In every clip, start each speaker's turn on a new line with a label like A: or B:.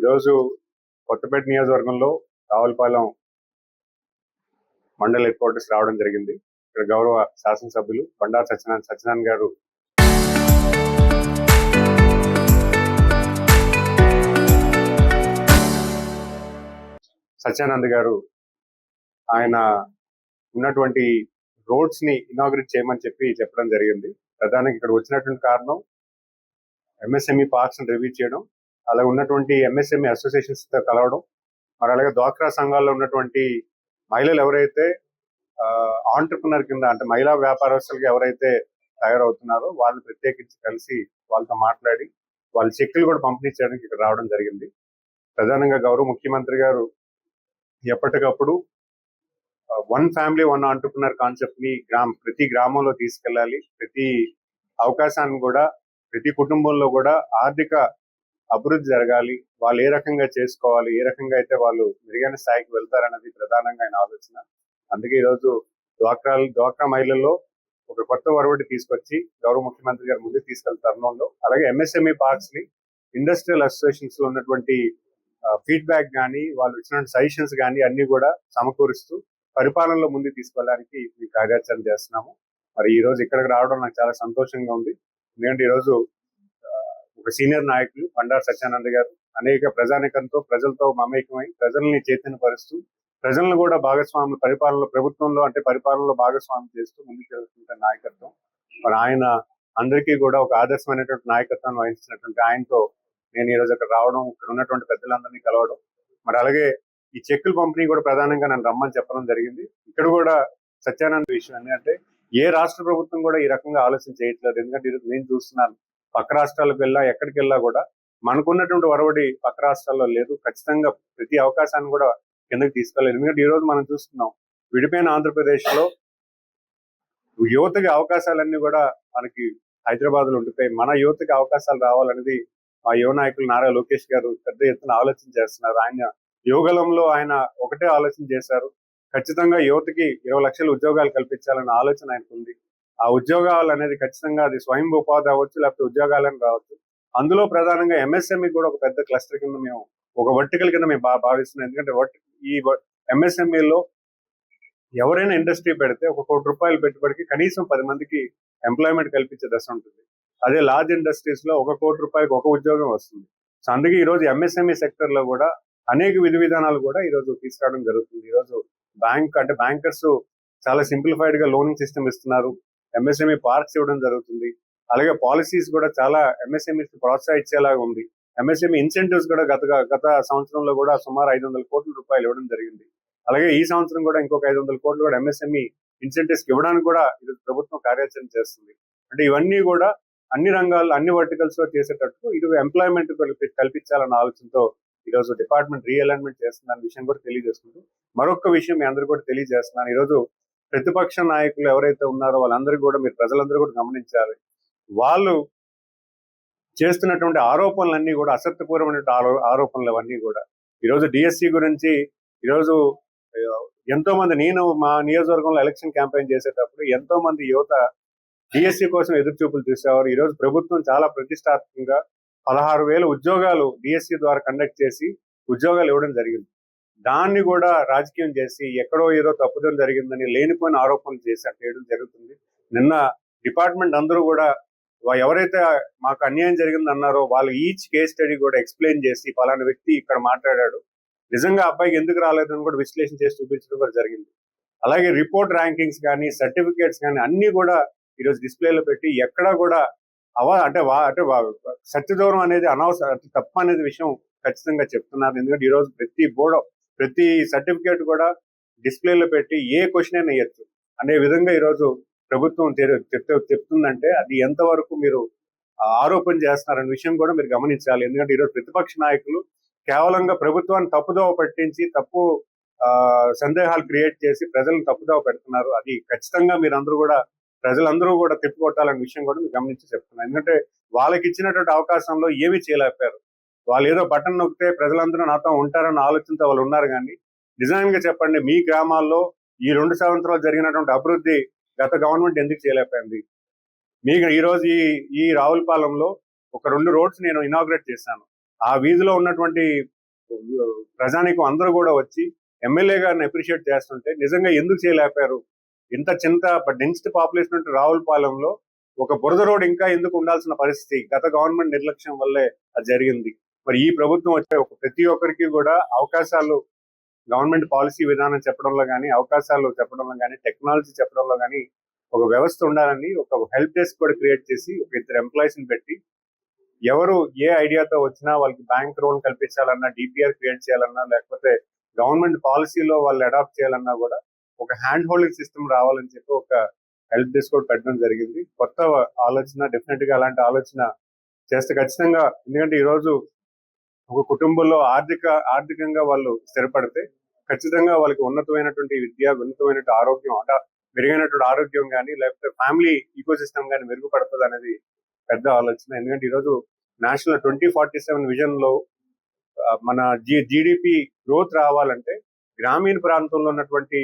A: ఈరోజు కొత్తపేట నియోజకవర్గంలో రావులపాలెం మండల హెడ్ క్వార్టర్స్ రావడం జరిగింది. ఇక్కడ గౌరవ శాసనసభ్యులు బండారు సత్యనారాయణ గారు సత్యానంద్ గారు ఆయన ఉన్నటువంటి రోడ్స్ ని ఇనాగ్రేట్ చేయమని చెప్పడం జరిగింది. ప్రధానంగా ఇక్కడ వచ్చినటువంటి కారణం ఎంఎస్ఎంఈ పార్క్స్ ని రివ్యూ చేయడం, అలా ఉన్నటువంటి ఎంఎస్ఎంఈ అసోసియేషన్స్ తో కలవడం, మరి అలాగే డ్వాక్రా సంఘాల్లో ఉన్నటువంటి మహిళలు ఎవరైతే ఆంటర్ప్రినర్ కింద అంటే మహిళా వ్యాపారస్తులుగా ఎవరైతే తయారవుతున్నారో వాళ్ళని ప్రత్యేకించి కలిసి వాళ్ళతో మాట్లాడి వాళ్ళ చెక్కులు కూడా పంపిణీ చేయడానికి ఇక్కడ రావడం జరిగింది. ప్రధానంగా గౌరవ ముఖ్యమంత్రి గారు ఎప్పటికప్పుడు one family one entrepreneur concept ని ప్రతి గ్రామంలో తీసుకెళ్ళాలి. ప్రతి అవకాశాన్ని కూడా ప్రతి కుటుంబంలో కూడా ఆర్థిక అభివృద్ధి జరగాలి, వాళ్ళు ఏ రకంగా చేసుకోవాలి, ఏ రకంగా అయితే వాళ్ళు మెరుగైన స్థాయికి వెళ్తారన్నది ప్రధానంగా ఆయన ఆలోచన. అందుకే ఈరోజు డ్వాక్రా మహిళల్లో ఒక కొత్త ఒరవడి తీసుకొచ్చి గౌరవ ముఖ్యమంత్రి గారు ముందుకు తీసుకెళ్తారు తరుణంలో, అలాగే ఎంఎస్ఎంఈ పార్క్స్ ని ఇండస్ట్రియల్ అసోసియేషన్స్ లో ఉన్నటువంటి ఫీడ్బ్యాక్ కానీ వాళ్ళు ఇచ్చిన సజెషన్స్ కానీ అన్ని కూడా సమకూరుస్తూ పరిపాలనలో ముందుకు తీసుకెళ్ళడానికి మేము కార్యాచరణ చేస్తున్నాము. మరి ఈ రోజు ఇక్కడికి రావడం నాకు చాలా సంతోషంగా ఉంది. ఎందుకంటే ఈరోజు ఒక సీనియర్ నాయకులు బండారు సత్యానంద్ గారు అనేక ప్రజానికంతో ప్రజలతో మమేకమై ప్రజల్ని చైతన్యపరుస్తూ ప్రజలను కూడా భాగస్వామి పరిపాలనలో భాగస్వామి చేస్తూ ముందుకు వెళ్తున్న నాయకత్వం. మరి ఆయన అందరికీ కూడా ఒక ఆదర్శమైనటువంటి నాయకత్వాన్ని వహించినటువంటి ఆయనతో నేను ఈ రోజు అక్కడ రావడం, ఇక్కడ ఉన్నటువంటి పెద్దలందరినీ కలవడం, మరి అలాగే ఈ చెక్కుల పంపిణీ కూడా ప్రధానంగా నన్ను రమ్మని చెప్పడం జరిగింది. ఇక్కడ కూడా సత్యానంద విషయం ఏంటంటే ఏ రాష్ట్ర ప్రభుత్వం కూడా ఈ రకంగా ఆలోచన చేయట్లేదు. ఎందుకంటే ఈరోజు నేను చూస్తున్నాను, పక్క రాష్ట్రాలకు వెళ్ళా ఎక్కడికి వెళ్ళా కూడా మనకున్నటువంటి ఒరవడి పక్క రాష్ట్రాల్లో లేదు. ఖచ్చితంగా ప్రతి అవకాశాన్ని కూడా కిందకి తీసుకెళ్ళలేదు. ఎందుకంటే ఈ రోజు మనం చూస్తున్నాం, విడిపోయిన ఆంధ్రప్రదేశ్ లో యువతకి అవకాశాలన్నీ కూడా మనకి హైదరాబాద్ లో ఉండిపోయి మన యువతకి అవకాశాలు రావాలనేది మా యువ నాయకులు నారా లోకేష్ గారు పెద్ద ఎత్తున ఆలోచన చేస్తున్నారు. ఆయన యువగలంలో ఆయన ఒకటే ఆలోచన చేశారు, ఖచ్చితంగా యువతకి 20 లక్షల ఉద్యోగాలు కల్పించాలన్న ఆలోచన ఆయనకు ఉంది. ఆ ఉద్యోగాలు అనేది ఖచ్చితంగా అది స్వయం ఉపాధి అవ్వచ్చు, లేకపోతే ఉద్యోగాలని రావచ్చు. అందులో ప్రధానంగా ఎంఎస్ఎంఈ కూడా ఒక పెద్ద క్లస్టర్ కింద మేము ఒక వర్టికల్ కింద మేము భావిస్తున్నాం. ఎందుకంటే ఈ ఎంఎస్ఎంఈలో ఎవరైనా ఇండస్ట్రీ పెడితే ₹1 కోటి పెట్టుబడికి కనీసం 10 మందికి ఎంప్లాయ్మెంట్ కల్పించే దశ ఉంటుంది. అదే లార్జ్ ఇండస్ట్రీస్ లో ₹1 కోటి ఒక ఉద్యోగం వస్తుంది. సో అందుకే ఈ రోజు ఎంఎస్ఎంఈ సెక్టర్ లో కూడా అనేక విధానాలు కూడా ఈ రోజు తీసుకురావడం జరుగుతుంది. ఈ రోజు బ్యాంకర్స్ చాలా సింప్లిఫైడ్ గా లోనింగ్ సిస్టమ్ ఇస్తున్నారు, ఎంఎస్ఎంఈ పార్క్స్ ఇవ్వడం జరుగుతుంది. అలాగే పాలసీస్ కూడా చాలా ఎంఎస్ఎంఈస్ ప్రోత్సహించేలాగా ఉంది. ఎంఎస్ఎంఈ ఇన్సెంటివ్స్ కూడా గత సంవత్సరంలో కూడా సుమారు ₹500 కోట్ల ఇవ్వడం జరిగింది. అలాగే ఈ సంవత్సరం కూడా ఇంకొక ₹500 కోట్లు కూడా ఎంఎస్ఎంఈ ఇన్సెంటివ్స్ ఇవ్వడానికి కూడా ఈరోజు ప్రభుత్వం కార్యాచరణ చేస్తుంది. అంటే ఇవన్నీ కూడా అన్ని రంగాల్లో అన్ని వర్టికల్స్ లో చేసేటట్టు ఇది ఎంప్లాయ్మెంట్ కల్పించాలన్న ఆలోచనతో ఈరోజు డిపార్ట్మెంట్ రీఅలైన్మెంట్ చేస్తుందన్న విషయం కూడా తెలియజేసుకుంటూ మరొక విషయం మీ అందరూ కూడా తెలియజేస్తున్నాను. ఈరోజు ప్రతిపక్ష నాయకులు ఎవరైతే ఉన్నారో వాళ్ళందరికీ కూడా మీరు ప్రజలందరూ కూడా గమనించాలి, వాళ్ళు చేస్తున్నటువంటి ఆరోపణలన్నీ కూడా అసత్యపూర్వమైన ఆరోపణలు అవన్నీ కూడా. ఈరోజు డిఎస్సి గురించి ఈరోజు ఎంతో మంది, నేను మా నియోజకవర్గంలో ఎలక్షన్ క్యాంపెయిన్ చేసేటప్పుడు ఎంతో మంది యువత డిఎస్సి కోసం ఎదురు చూపులు చూసేవారు. ఈరోజు ప్రభుత్వం చాలా ప్రతిష్టాత్మకంగా 16,000 ఉద్యోగాలు డిఎస్సి ద్వారా కండక్ట్ చేసి ఉద్యోగాలు ఇవ్వడం జరిగింది. దాన్ని కూడా రాజకీయం చేసి ఎక్కడో ఏదో తప్పుదం జరిగిందని లేనిపోయిన ఆరోపణలు చేయడం జరుగుతుంది. నిన్న డిపార్ట్మెంట్ అందరూ కూడా ఎవరైతే మాకు అన్యాయం జరిగింది అన్నారో వాళ్ళు ఈచ్ కేస్ స్టడీ కూడా ఎక్స్ప్లెయిన్ చేసి పలానా వ్యక్తి ఇక్కడ మాట్లాడాడు, నిజంగా అబ్బాయికి ఎందుకు రాలేదని కూడా విశ్లేషణ చేసి చూపించడం కూడా జరిగింది. అలాగే రిపోర్ట్ ర్యాంకింగ్స్ కానీ సర్టిఫికేట్స్ కానీ అన్ని కూడా ఈరోజు డిస్ప్లేలో పెట్టి ఎక్కడా కూడా సత్యదూరం అనేది అనవసరం, తప్ప అనేది విషయం ఖచ్చితంగా చెప్తున్నారు. ఎందుకంటే ఈరోజు ప్రతి సర్టిఫికేట్ కూడా డిస్ప్లేలో పెట్టి ఏ క్వశ్చన్ అయినా వేయచ్చు అనే విధంగా ఈరోజు ప్రభుత్వం చెప్తుందంటే అది ఎంతవరకు మీరు ఆరోపణ చేస్తున్నారనే విషయం కూడా మీరు గమనించాలి. ఎందుకంటే ఈరోజు ప్రతిపక్ష నాయకులు కేవలంగా ప్రభుత్వాన్ని తప్పుదోవ పట్టించి సందేహాలు క్రియేట్ చేసి ప్రజలను తప్పుదోవ పెడుతున్నారు. అది ఖచ్చితంగా ప్రజలందరూ కూడా తిప్పుకొట్టాలనే విషయం కూడా మీరు గమనించి చెప్తున్నారు. ఎందుకంటే వాళ్ళకి ఇచ్చినటువంటి అవకాశంలో ఏమీ చేయలేకపోయారు. వాళ్ళు ఏదో బటన్ నొక్కితే ప్రజలందరూ నాతో ఉంటారన్న ఆలోచనతో వాళ్ళు ఉన్నారు. కానీ నిజంగా చెప్పండి, మీ గ్రామాల్లో ఈ 2 సంవత్సరాలు జరిగినటువంటి అభివృద్ధి గత గవర్నమెంట్ ఎందుకు చేయలేకపోయింది? మీకు ఈ రోజు ఈ రావులపాలెంలో ఒక 2 రోడ్స్ నేను ఇనాగ్రేట్ చేశాను. ఆ వీధిలో ఉన్నటువంటి ప్రజానికం అందరూ కూడా వచ్చి ఎమ్మెల్యే గారిని అప్రిషియేట్ చేస్తుంటే నిజంగా ఎందుకు చేయలేపారు? ఇంత చింత డెన్సిటీ పాపులేషన్ ఉంటే రావులపాలెంలో ఒక బురద రోడ్ ఇంకా ఎందుకు ఉండాల్సిన పరిస్థితి గత గవర్నమెంట్ నిర్లక్ష్యం వల్లే అది జరిగింది. మరి ఈ ప్రభుత్వం వచ్చే ప్రతి ఒక్కరికి కూడా అవకాశాలు గవర్నమెంట్ పాలసీ విధానం చెప్పడంలో కానీ, అవకాశాలు చెప్పడంలో కానీ, టెక్నాలజీ చెప్పడంలో కానీ ఒక వ్యవస్థ ఉండాలని ఒక హెల్ప్ డెస్క్ కూడా క్రియేట్ చేసి ఒక 2 ఎంప్లాయీస్ ని పెట్టి ఎవరు ఏ ఐడియాతో వచ్చినా వాళ్ళకి బ్యాంక్ రోల్ కల్పించాలన్నా, డిపిఆర్ క్రియేట్ చేయాలన్నా, లేకపోతే గవర్నమెంట్ పాలసీలో వాళ్ళు అడాప్ట్ చేయాలన్నా కూడా ఒక హ్యాండ్ హోల్డింగ్ సిస్టమ్ రావాలని చెప్పి ఒక హెల్ప్ డెస్క్ కూడా పెట్టడం జరిగింది. కొత్త ఆలోచన, డెఫినెట్ గా అలాంటి ఆలోచన చేస్తే ఖచ్చితంగా, ఎందుకంటే ఈ రోజు ఒక కుటుంబంలో ఆర్థికంగా వాళ్ళు స్థిరపడితే ఖచ్చితంగా వాళ్ళకి ఉన్నతమైనటువంటి విద్య, ఉన్నతమైనటువంటి ఆరోగ్యం, మెరుగైనటువంటి ఆరోగ్యం కానీ, లేకపోతే ఫ్యామిలీ ఈకో సిస్టమ్ కానీ మెరుగుపడుతుంది అనేది పెద్ద ఆలోచన. ఎందుకంటే ఈరోజు నేషనల్ 2047 విజన్ లో మన జీడిపి గ్రోత్ రావాలంటే గ్రామీణ ప్రాంతంలో ఉన్నటువంటి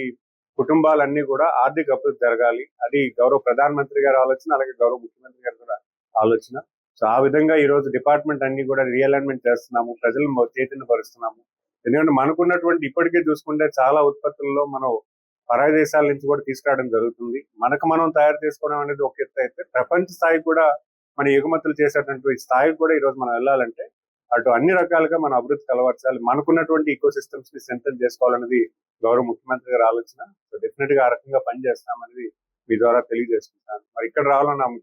A: కుటుంబాలన్నీ కూడా ఆర్థిక అభివృద్ధి జరగాలి. అది గౌరవ ప్రధానమంత్రి గారి ఆలోచన, అలాగే గౌరవ ముఖ్యమంత్రి గారి కూడా ఆలోచన. సో ఆ విధంగా ఈ రోజు డిపార్ట్మెంట్ అన్ని కూడా రీఅలైన్మెంట్ చేస్తున్నాము, ప్రజలను చైతన్యపరుస్తున్నాము. ఎందుకంటే మనకున్నటువంటి ఇప్పటికే చూసుకుంటే చాలా ఉత్పత్తుల్లో మనం పరాయి దేశాల నుంచి కూడా తీసుకురావడం జరుగుతుంది. మనకు మనం తయారు చేసుకోవడం అనేది ఒక ఎత్తు అయితే, ప్రపంచ స్థాయికి కూడా మన ఎగుమతులు చేసేటువంటి స్థాయికి కూడా ఈ రోజు మనం వెళ్ళాలంటే అటు అన్ని రకాలుగా మన అభివృద్ధి కలవర్చాలి. మనకున్నటువంటి ఈకో సిస్టమ్స్ ని స్ట్రెంథెన్ చేసుకోవాలనేది గౌరవ ముఖ్యమంత్రి గారి ఆలోచన. సో డెఫినెట్ గా ఆ రకంగా పనిచేస్తామనేది మీ ద్వారా తెలియజేసుకుంటాను. మరి ఇక్కడ రావాలని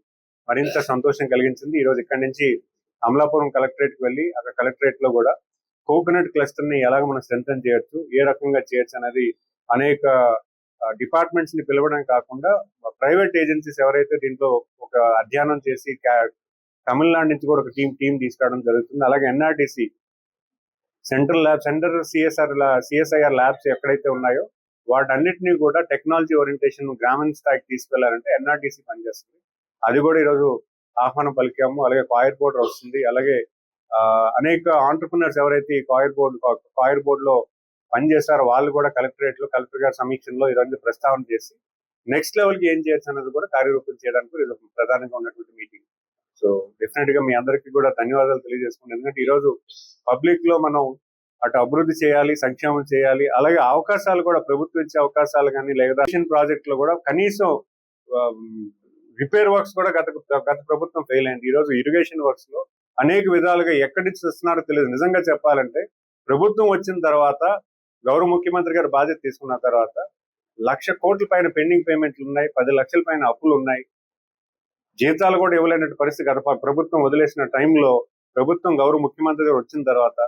A: మరింత సంతోషం కలిగించింది. ఈ రోజు ఇక్కడ నుంచి అమలాపురం కలెక్టరేట్ కి వెళ్ళి అక్కడ కలెక్టరేట్ లో కూడా కోకోనట్ క్లస్టర్ ని ఎలాగ మనం స్ట్రెంథెన్ చేయొచ్చు, ఏ రకంగా చేయొచ్చు అనేది అనేక డిపార్ట్మెంట్స్ ని పిలవడం కాకుండా ప్రైవేట్ ఏజెన్సీస్ ఎవరైతే దీంట్లో ఒక అధ్యయనం చేసి తమిళనాడు నుంచి కూడా ఒక టీం తీసుకురావడం జరుగుతుంది. అలాగే ఎన్ఆర్టీసీ సెంటర్ సిఎస్ఐఆర్ ల్యాబ్స్ ఎక్కడైతే ఉన్నాయో వాటన్నిటినీ కూడా టెక్నాలజీ ఓరియంటేషన్ గ్రామీణ స్థాయికి తీసుకెళ్లారంటే ఎన్ఆర్టీసీ పనిచేస్తుంది. అది కూడా ఈరోజు ఆహ్వానం పలికాము. అలాగే కాయిర్ బోర్డు వస్తుంది. అలాగే అనేక ఆంటర్ప్రినర్స్ ఎవరైతే కాయిర్ బోర్డు లో పనిచేస్తారో వాళ్ళు కూడా కలెక్టర్ గారి సమీక్షలో ఈరోజు ప్రస్తావన చేసి నెక్స్ట్ లెవెల్ కి ఏం చేయొచ్చు అనేది కూడా కార్యరూపం చేయడానికి ఇది ప్రధానంగా ఉన్నటువంటి మీటింగ్. సో డెఫినెట్ గా మీ అందరికీ కూడా ధన్యవాదాలు తెలియజేసుకుంటాను. ఎందుకంటే ఈ రోజు పబ్లిక్ లో మనం అటు అభివృద్ధి చేయాలి, సంక్షేమం చేయాలి, అలాగే అవకాశాలు కూడా ప్రభుత్వం ఇచ్చే అవకాశాలు కానీ, లేదా ప్రాజెక్ట్ లో కూడా కనీసం రిపేర్ వర్క్స్ కూడా గత ప్రభుత్వం ఫెయిల్ అయింది. ఈ రోజు ఇరిగేషన్ వర్క్స్ లో అనేక విధాలుగా ఎక్కడి నుంచి వస్తున్నారో తెలియదు. నిజంగా చెప్పాలంటే ప్రభుత్వం వచ్చిన తర్వాత, గౌరవ ముఖ్యమంత్రి గారు బాధ్యత తీసుకున్న తర్వాత 1,00,000 కోట్ల పైన పెండింగ్ పేమెంట్లు ఉన్నాయి, 10 లక్షల పైన అప్పులు ఉన్నాయి, జీతాలు కూడా ఇవ్వలేని పరిస్థితి గత ప్రభుత్వం వదిలేసిన టైంలో ప్రభుత్వం గౌరవ ముఖ్యమంత్రి గారు వచ్చిన తర్వాత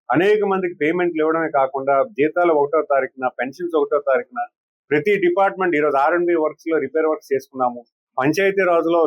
A: అనేక మందికి పేమెంట్లు ఇవ్వడమే కాకుండా జీతాలు 1వ తారీఖున, పెన్షన్స్ 1వ తారీఖున ప్రతి డిపార్ట్మెంట్ ఈరోజు R&B వర్క్స్ లో రిపేర్ వర్క్స్ చేసుకున్నాము. పంచాయతీ రాజులో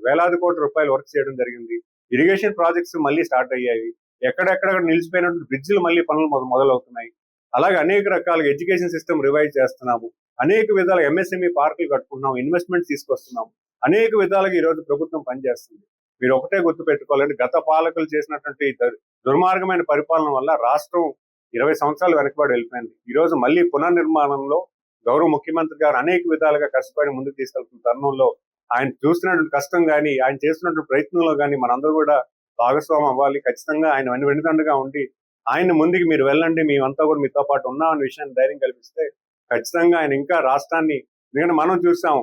A: వేలాది కోట్ల రూపాయలు వర్క్ చేయడం జరిగింది. ఇరిగేషన్ ప్రాజెక్ట్స్ మళ్ళీ స్టార్ట్ అయ్యాయి. ఎక్కడెక్కడ నిలిచిపోయినటువంటి బ్రిడ్జిలు మళ్ళీ పనులు మొదలవుతున్నాయి. అలాగే అనేక రకాలుగా ఎడ్యుకేషన్ సిస్టమ్ రివైజ్ చేస్తున్నాము. అనేక విధాలుగా ఎంఎస్ఎంఈ పార్కులు కట్టుకుంటున్నాము, ఇన్వెస్ట్మెంట్ తీసుకొస్తున్నాము. అనేక విధాలుగా ఈ రోజు ప్రభుత్వం పనిచేస్తుంది. మీరు ఒకటే గుర్తు పెట్టుకోవాలంటే గత పాలకులు చేసినటువంటి దుర్మార్గమైన పరిపాలన వల్ల రాష్ట్రం 20 సంవత్సరాలు వెనకబడి వెళ్ళిపోయింది. ఈ రోజు మళ్ళీ పునర్నిర్మాణంలో గౌరవ ముఖ్యమంత్రి గారు అనేక విధాలుగా కష్టపడి ముందుకు తీసుకెళ్తున్న తరుణంలో ఆయన చూస్తున్నటువంటి కష్టం కానీ, ఆయన చేస్తున్నటువంటి ప్రయత్నంలో కానీ మనందరూ కూడా భాగస్వామ్యం అవ్వాలి. ఖచ్చితంగా ఆయన వెన్నుదండుగా ఉండి ఆయన ముందుకు మీరు వెళ్ళండి, మేమంతా కూడా మీతో పాటు ఉన్నామనే విషయాన్ని ధైర్యం కల్పిస్తే ఖచ్చితంగా ఆయన ఇంకా రాష్ట్రాన్ని, ఎందుకంటే మనం చూసాం